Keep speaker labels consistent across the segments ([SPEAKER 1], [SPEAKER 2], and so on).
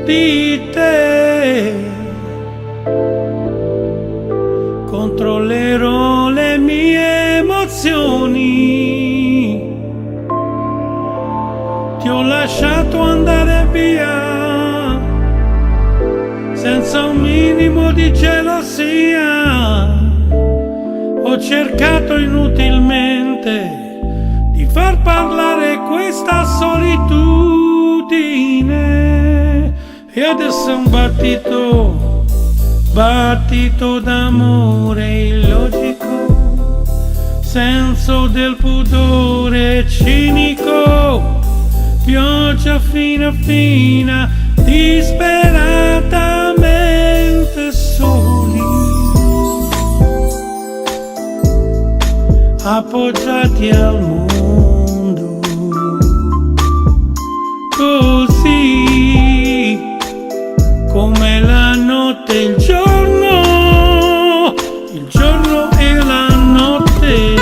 [SPEAKER 1] di te. Controllerò le mie emozioni. Ti ho lasciato andare via senza un minimo di gelosia. Ho cercato inutilmente di far parlare questa solitudine, e adesso è un battito d'amore illogico, senso del pudore cinico, pioggia fina fina, disperatamente soli, appoggiati al mondo, così come la notte e il giorno e la notte.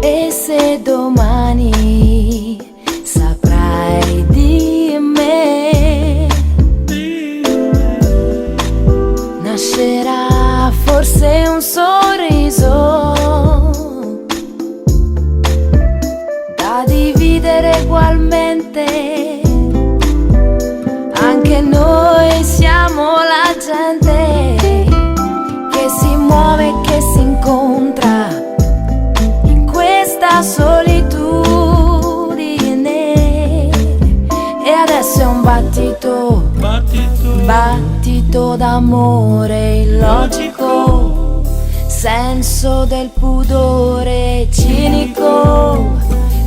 [SPEAKER 2] E se domani saprai di me, nascerà forse un sorriso da dividere ugualmente. Anche noi siamo la gente che si muove, che si incontra in questa solitudine. E adesso è un battito d'amore illogico, senso del pudore cinico,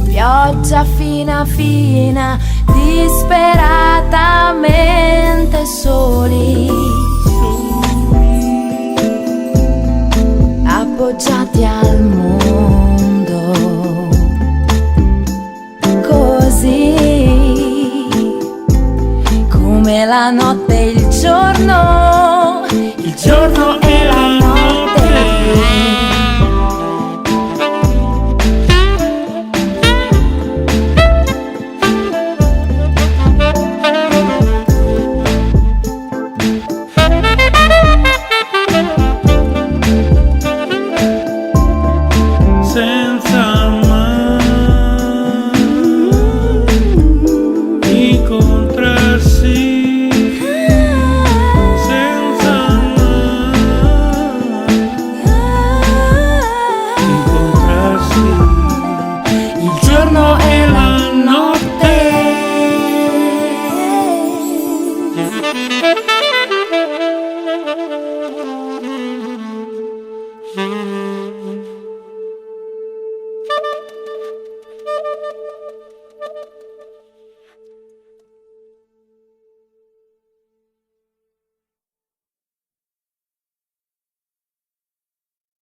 [SPEAKER 2] pioggia fina fina, disperatamente soli, appoggiati a